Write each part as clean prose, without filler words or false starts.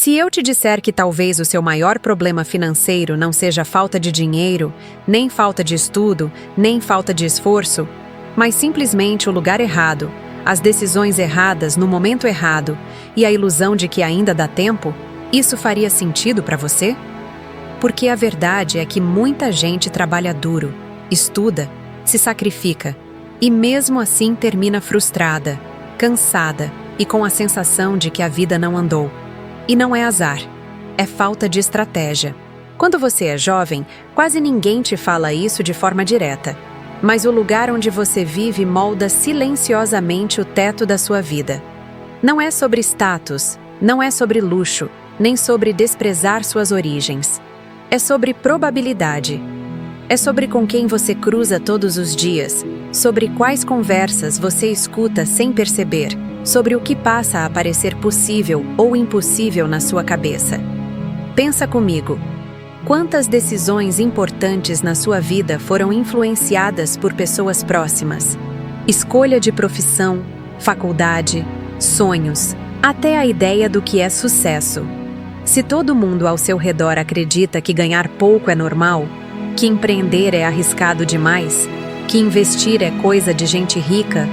Se eu te disser que talvez o seu maior problema financeiro não seja falta de dinheiro, nem falta de estudo, nem falta de esforço, mas simplesmente o lugar errado, as decisões erradas no momento errado e a ilusão de que ainda dá tempo, isso faria sentido para você? Porque a verdade é que muita gente trabalha duro, estuda, se sacrifica e mesmo assim termina frustrada, cansada e com a sensação de que a vida não andou. E não é azar, é falta de estratégia. Quando você é jovem, quase ninguém te fala isso de forma direta, mas o lugar onde você vive molda silenciosamente o teto da sua vida. Não é sobre status, não é sobre luxo, nem sobre desprezar suas origens. É sobre probabilidade. É sobre com quem você cruza todos os dias, sobre quais conversas você escuta sem perceber, sobre o que passa a parecer possível ou impossível na sua cabeça. Pensa comigo. Quantas decisões importantes na sua vida foram influenciadas por pessoas próximas? Escolha de profissão, faculdade, sonhos, até a ideia do que é sucesso. Se todo mundo ao seu redor acredita que ganhar pouco é normal, que empreender é arriscado demais, que investir é coisa de gente rica,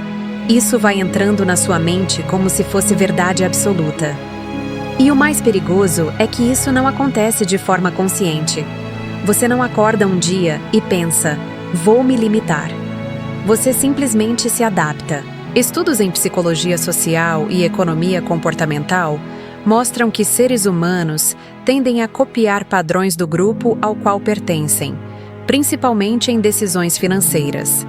isso vai entrando na sua mente como se fosse verdade absoluta. E o mais perigoso é que isso não acontece de forma consciente. Você não acorda um dia e pensa, vou me limitar. Você simplesmente se adapta. Estudos em psicologia social e economia comportamental mostram que seres humanos tendem a copiar padrões do grupo ao qual pertencem, principalmente em decisões financeiras.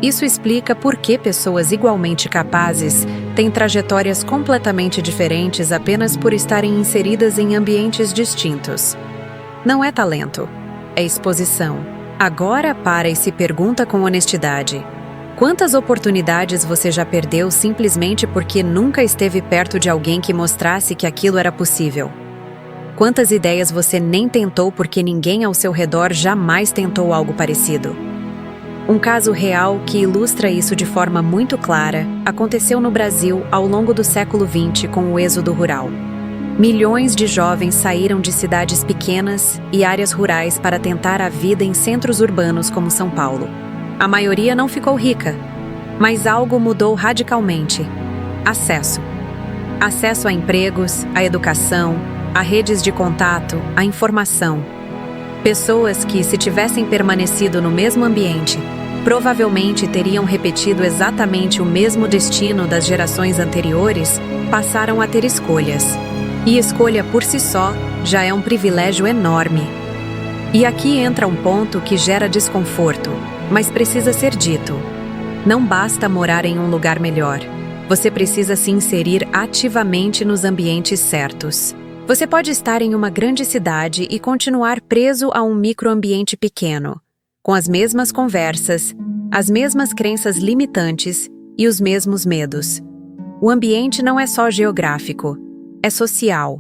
Isso explica por que pessoas igualmente capazes têm trajetórias completamente diferentes apenas por estarem inseridas em ambientes distintos. Não é talento, é exposição. Agora para e se pergunta com honestidade: quantas oportunidades você já perdeu simplesmente porque nunca esteve perto de alguém que mostrasse que aquilo era possível? Quantas ideias você nem tentou porque ninguém ao seu redor jamais tentou algo parecido? Um caso real que ilustra isso de forma muito clara aconteceu no Brasil ao longo do século XX com o êxodo rural. Milhões de jovens saíram de cidades pequenas e áreas rurais para tentar a vida em centros urbanos como São Paulo. A maioria não ficou rica, mas algo mudou radicalmente. Acesso. Acesso a empregos, a educação, a redes de contato, a informação. Pessoas que, se tivessem permanecido no mesmo ambiente, provavelmente teriam repetido exatamente o mesmo destino das gerações anteriores, passaram a ter escolhas. E escolha por si só já é um privilégio enorme. E aqui entra um ponto que gera desconforto, mas precisa ser dito. Não basta morar em um lugar melhor. Você precisa se inserir ativamente nos ambientes certos. Você pode estar em uma grande cidade e continuar preso a um microambiente pequeno, com as mesmas conversas, as mesmas crenças limitantes e os mesmos medos. O ambiente não é só geográfico, é social.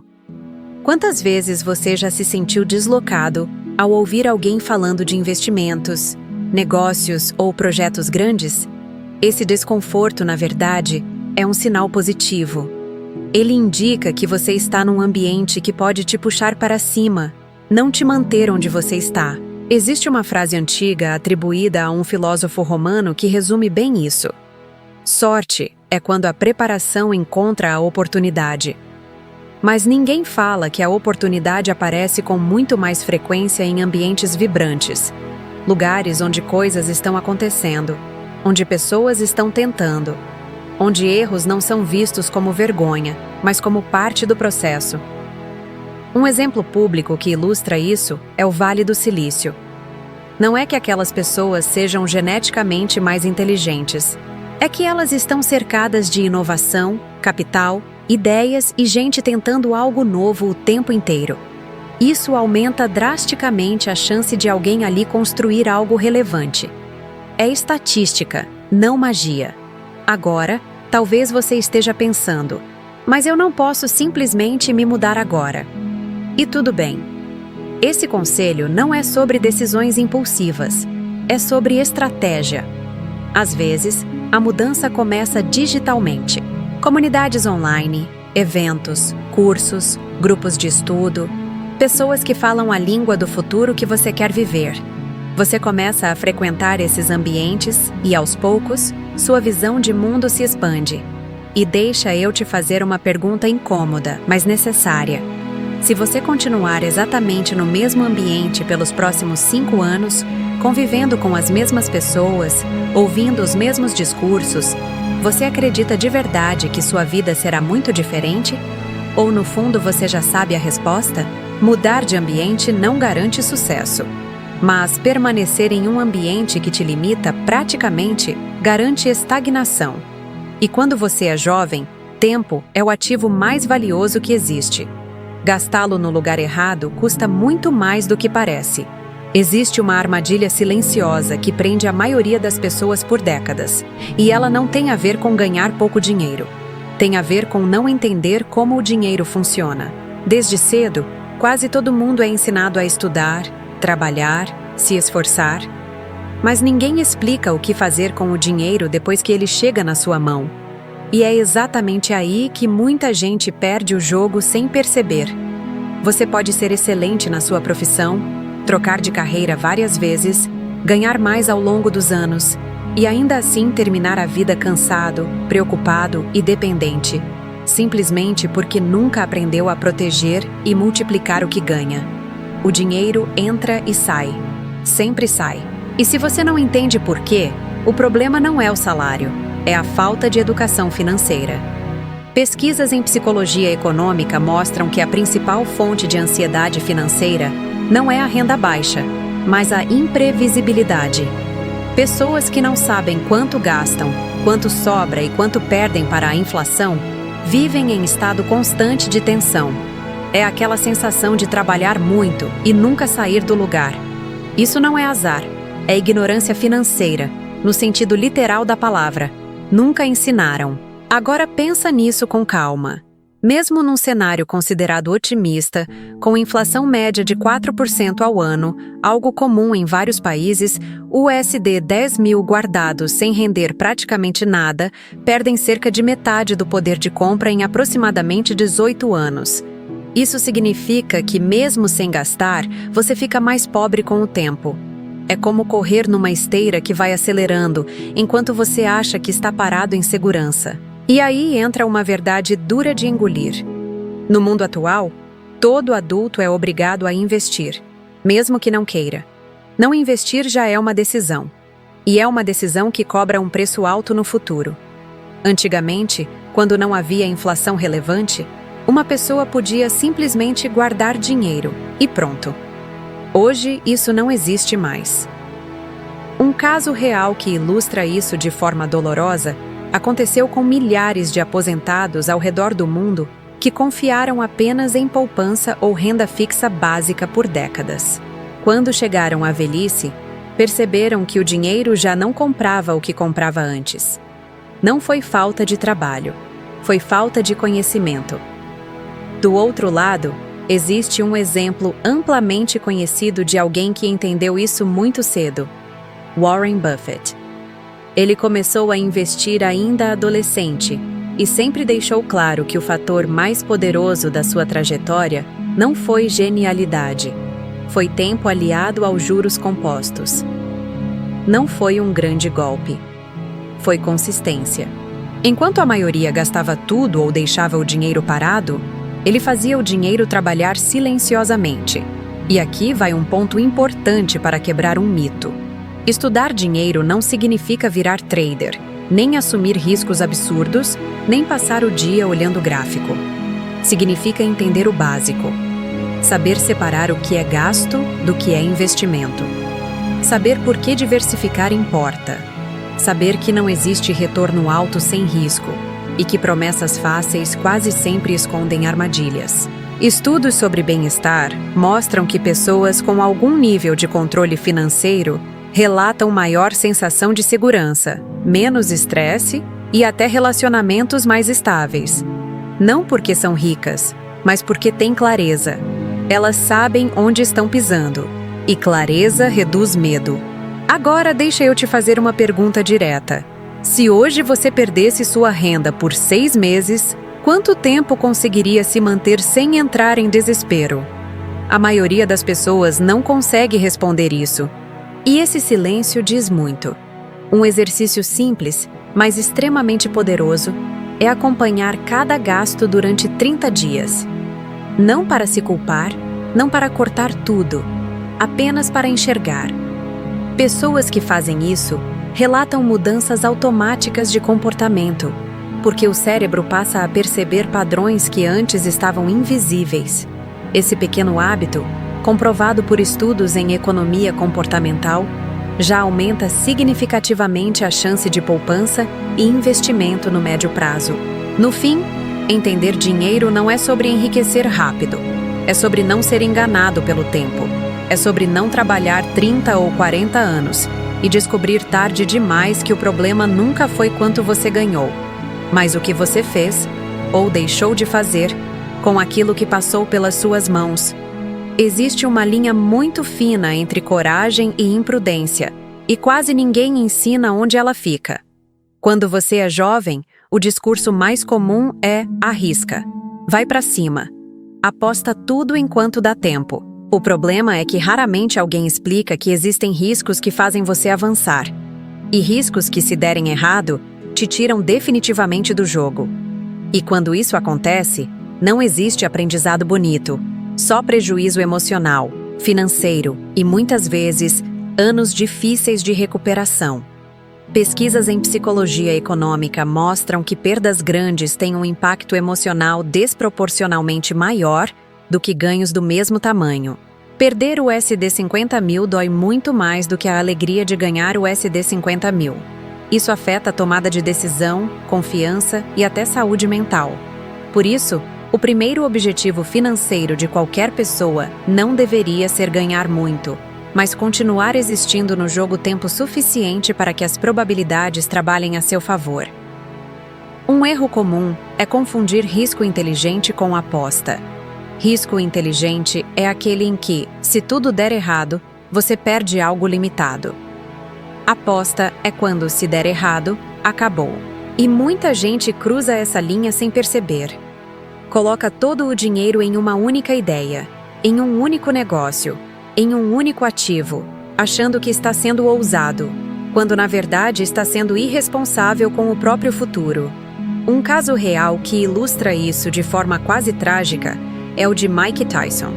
Quantas vezes você já se sentiu deslocado ao ouvir alguém falando de investimentos, negócios ou projetos grandes? Esse desconforto, na verdade, é um sinal positivo. Ele indica que você está num ambiente que pode te puxar para cima, não te manter onde você está. Existe uma frase antiga atribuída a um filósofo romano que resume bem isso. Sorte é quando a preparação encontra a oportunidade. Mas ninguém fala que a oportunidade aparece com muito mais frequência em ambientes vibrantes, lugares onde coisas estão acontecendo, onde pessoas estão tentando, onde erros não são vistos como vergonha, mas como parte do processo. Um exemplo público que ilustra isso é o Vale do Silício. Não é que aquelas pessoas sejam geneticamente mais inteligentes, é que elas estão cercadas de inovação, capital, ideias e gente tentando algo novo o tempo inteiro. Isso aumenta drasticamente a chance de alguém ali construir algo relevante. É estatística, não magia. Agora, talvez você esteja pensando, mas eu não posso simplesmente me mudar agora. E tudo bem. Esse conselho não é sobre decisões impulsivas, é sobre estratégia. Às vezes, a mudança começa digitalmente. Comunidades online, eventos, cursos, grupos de estudo, pessoas que falam a língua do futuro que você quer viver. Você começa a frequentar esses ambientes e, aos poucos, sua visão de mundo se expande. E deixa eu te fazer uma pergunta incômoda, mas necessária. Se você continuar exatamente no mesmo ambiente pelos próximos 5 anos, convivendo com as mesmas pessoas, ouvindo os mesmos discursos, você acredita de verdade que sua vida será muito diferente? Ou no fundo você já sabe a resposta? Mudar de ambiente não garante sucesso. Mas permanecer em um ambiente que te limita praticamente garante estagnação. E quando você é jovem, tempo é o ativo mais valioso que existe. Gastá-lo no lugar errado custa muito mais do que parece. Existe uma armadilha silenciosa que prende a maioria das pessoas por décadas. E ela não tem a ver com ganhar pouco dinheiro. Tem a ver com não entender como o dinheiro funciona. Desde cedo, quase todo mundo é ensinado a estudar, trabalhar, se esforçar. Mas ninguém explica o que fazer com o dinheiro depois que ele chega na sua mão. E é exatamente aí que muita gente perde o jogo sem perceber. Você pode ser excelente na sua profissão, trocar de carreira várias vezes, ganhar mais ao longo dos anos, e ainda assim terminar a vida cansado, preocupado e dependente, simplesmente porque nunca aprendeu a proteger e multiplicar o que ganha. O dinheiro entra e sai. Sempre sai. E se você não entende por quê, o problema não é o salário, é a falta de educação financeira. Pesquisas em psicologia econômica mostram que a principal fonte de ansiedade financeira não é a renda baixa, mas a imprevisibilidade. Pessoas que não sabem quanto gastam, quanto sobra e quanto perdem para a inflação, vivem em estado constante de tensão. É aquela sensação de trabalhar muito e nunca sair do lugar. Isso não é azar, é ignorância financeira, no sentido literal da palavra. Nunca ensinaram. Agora pensa nisso com calma. Mesmo num cenário considerado otimista, com inflação média de 4% ao ano, algo comum em vários países, USD 10 mil guardados sem render praticamente nada, perdem cerca de metade do poder de compra em aproximadamente 18 anos. Isso significa que, mesmo sem gastar, você fica mais pobre com o tempo. É como correr numa esteira que vai acelerando, enquanto você acha que está parado em segurança. E aí entra uma verdade dura de engolir. No mundo atual, todo adulto é obrigado a investir, mesmo que não queira. Não investir já é uma decisão. E é uma decisão que cobra um preço alto no futuro. Antigamente, quando não havia inflação relevante, uma pessoa podia simplesmente guardar dinheiro e pronto. Hoje, isso não existe mais. Um caso real que ilustra isso de forma dolorosa aconteceu com milhares de aposentados ao redor do mundo que confiaram apenas em poupança ou renda fixa básica por décadas. Quando chegaram à velhice, perceberam que o dinheiro já não comprava o que comprava antes. Não foi falta de trabalho, foi falta de conhecimento. Do outro lado, existe um exemplo amplamente conhecido de alguém que entendeu isso muito cedo: Warren Buffett. Ele começou a investir ainda adolescente e sempre deixou claro que o fator mais poderoso da sua trajetória não foi genialidade, foi tempo aliado aos juros compostos. Não foi um grande golpe, foi consistência. Enquanto a maioria gastava tudo ou deixava o dinheiro parado, ele fazia o dinheiro trabalhar silenciosamente. E aqui vai um ponto importante para quebrar um mito. Estudar dinheiro não significa virar trader, nem assumir riscos absurdos, nem passar o dia olhando gráfico. Significa entender o básico. Saber separar o que é gasto do que é investimento. Saber por que diversificar importa. Saber que não existe retorno alto sem risco e que promessas fáceis quase sempre escondem armadilhas. Estudos sobre bem-estar mostram que pessoas com algum nível de controle financeiro relatam maior sensação de segurança, menos estresse e até relacionamentos mais estáveis. Não porque são ricas, mas porque têm clareza. Elas sabem onde estão pisando, e clareza reduz medo. Agora deixa eu te fazer uma pergunta direta. Se hoje você perdesse sua renda por 6 meses, Quanto tempo conseguiria se manter sem entrar em desespero? A maioria das pessoas não consegue responder isso. E esse silêncio diz muito. Um exercício simples, mas extremamente poderoso, é acompanhar cada gasto durante 30 dias. Não para se culpar, não para cortar tudo, apenas para enxergar. Pessoas que fazem isso relatam mudanças automáticas de comportamento, porque o cérebro passa a perceber padrões que antes estavam invisíveis. Esse pequeno hábito, comprovado por estudos em economia comportamental, já aumenta significativamente a chance de poupança e investimento no médio prazo. No fim, entender dinheiro não é sobre enriquecer rápido, é sobre não ser enganado pelo tempo, é sobre não trabalhar 30 ou 40 anos e descobrir tarde demais que o problema nunca foi quanto você ganhou, mas o que você fez, ou deixou de fazer, com aquilo que passou pelas suas mãos. Existe uma linha muito fina entre coragem e imprudência, e quase ninguém ensina onde ela fica. Quando você é jovem, o discurso mais comum é arrisca, vai pra cima, aposta tudo enquanto dá tempo. O problema é que raramente alguém explica que existem riscos que fazem você avançar. E riscos que, se derem errado, te tiram definitivamente do jogo. E quando isso acontece, não existe aprendizado bonito, só prejuízo emocional, financeiro e, muitas vezes, anos difíceis de recuperação. Pesquisas em psicologia econômica mostram que perdas grandes têm um impacto emocional desproporcionalmente maior do que ganhos do mesmo tamanho. Perder o USD 50 mil dói muito mais do que a alegria de ganhar o USD 50 mil. Isso afeta a tomada de decisão, confiança e até saúde mental. Por isso, o primeiro objetivo financeiro de qualquer pessoa não deveria ser ganhar muito, mas continuar existindo no jogo tempo suficiente para que as probabilidades trabalhem a seu favor. Um erro comum é confundir risco inteligente com aposta. Risco inteligente é aquele em que, se tudo der errado, você perde algo limitado. Aposta é quando, se der errado, acabou. E muita gente cruza essa linha sem perceber. Coloca todo o dinheiro em uma única ideia, em um único negócio, em um único ativo, achando que está sendo ousado, quando na verdade está sendo irresponsável com o próprio futuro. Um caso real que ilustra isso de forma quase trágica é o de Mike Tyson.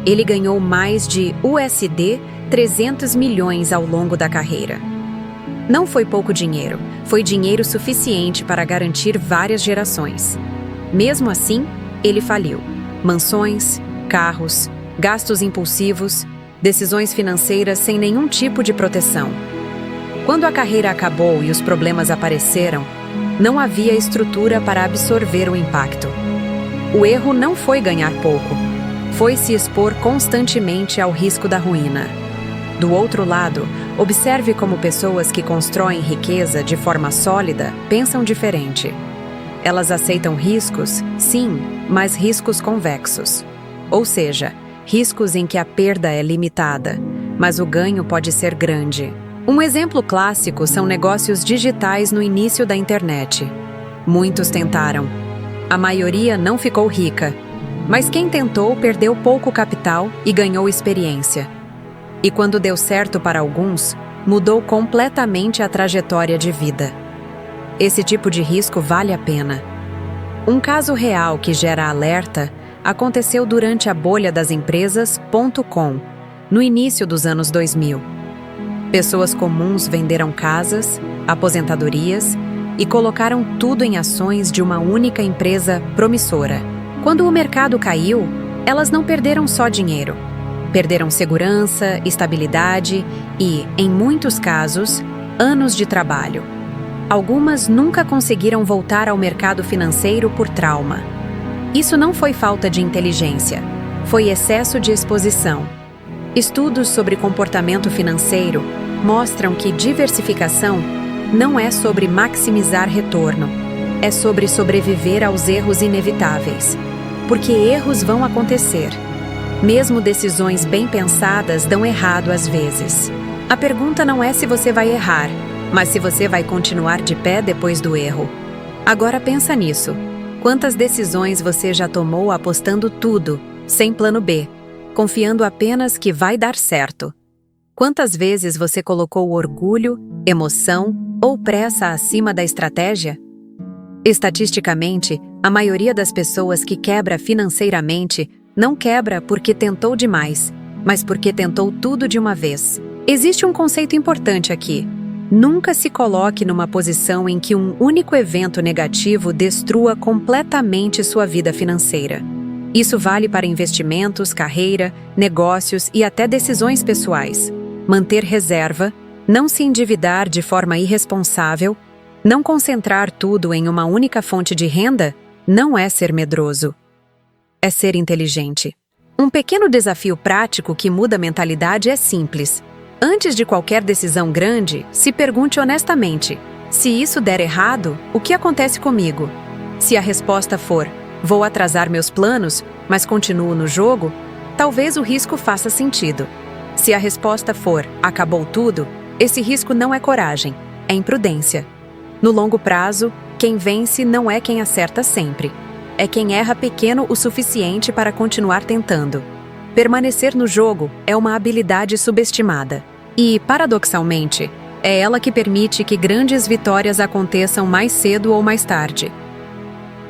Ele ganhou mais de USD 300 milhões ao longo da carreira. Não foi pouco dinheiro, foi dinheiro suficiente para garantir várias gerações. Mesmo assim, ele faliu. Mansões, carros, gastos impulsivos, decisões financeiras sem nenhum tipo de proteção. Quando a carreira acabou e os problemas apareceram, não havia estrutura para absorver o impacto. O erro não foi ganhar pouco, foi se expor constantemente ao risco da ruína. Do outro lado, observe como pessoas que constroem riqueza de forma sólida pensam diferente. Elas aceitam riscos, sim, mas riscos convexos. Ou seja, riscos em que a perda é limitada, mas o ganho pode ser grande. Um exemplo clássico são negócios digitais no início da internet. Muitos tentaram. A maioria não ficou rica, mas quem tentou perdeu pouco capital e ganhou experiência. E quando deu certo para alguns, mudou completamente a trajetória de vida. Esse tipo de risco vale a pena. Um caso real que gera alerta aconteceu durante a bolha das empresas.com, no início dos anos 2000. Pessoas comuns venderam casas, aposentadorias e colocaram tudo em ações de uma única empresa promissora. Quando o mercado caiu, elas não perderam só dinheiro. Perderam segurança, estabilidade e, em muitos casos, anos de trabalho. Algumas nunca conseguiram voltar ao mercado financeiro por trauma. Isso não foi falta de inteligência, foi excesso de exposição. Estudos sobre comportamento financeiro mostram que diversificação não é sobre maximizar retorno, é sobre sobreviver aos erros inevitáveis. Porque erros vão acontecer. Mesmo decisões bem pensadas dão errado às vezes. A pergunta não é se você vai errar, mas se você vai continuar de pé depois do erro. Agora pensa nisso. Quantas decisões você já tomou apostando tudo, sem plano B, confiando apenas que vai dar certo? Quantas vezes você colocou orgulho, emoção ou pressa acima da estratégia? Estatisticamente, a maioria das pessoas que quebra financeiramente não quebra porque tentou demais, mas porque tentou tudo de uma vez. Existe um conceito importante aqui. Nunca se coloque numa posição em que um único evento negativo destrua completamente sua vida financeira. Isso vale para investimentos, carreira, negócios e até decisões pessoais. Manter reserva, não se endividar de forma irresponsável, não concentrar tudo em uma única fonte de renda, não é ser medroso. É ser inteligente. Um pequeno desafio prático que muda a mentalidade é simples. Antes de qualquer decisão grande, se pergunte honestamente: se isso der errado, o que acontece comigo? Se a resposta for: vou atrasar meus planos, mas continuo no jogo, talvez o risco faça sentido. Se a resposta for: acabou tudo, esse risco não é coragem, é imprudência. No longo prazo, quem vence não é quem acerta sempre. É quem erra pequeno o suficiente para continuar tentando. Permanecer no jogo é uma habilidade subestimada. E, paradoxalmente, é ela que permite que grandes vitórias aconteçam mais cedo ou mais tarde.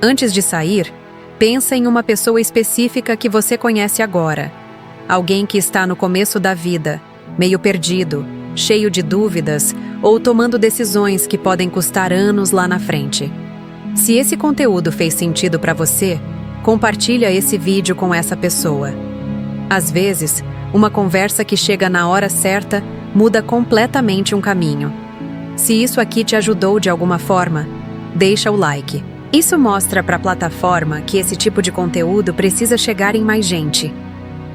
Antes de sair, pensa em uma pessoa específica que você conhece agora. Alguém que está no começo da vida, meio perdido, cheio de dúvidas ou tomando decisões que podem custar anos lá na frente. Se esse conteúdo fez sentido para você, compartilha esse vídeo com essa pessoa. Às vezes, uma conversa que chega na hora certa muda completamente um caminho. Se isso aqui te ajudou de alguma forma, deixa o like. Isso mostra para a plataforma que esse tipo de conteúdo precisa chegar em mais gente.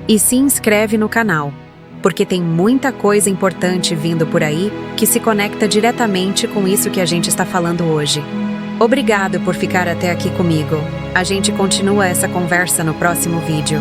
E se inscreve no canal, porque tem muita coisa importante vindo por aí que se conecta diretamente com isso que a gente está falando hoje. Obrigado por ficar até aqui comigo. A gente continua essa conversa no próximo vídeo.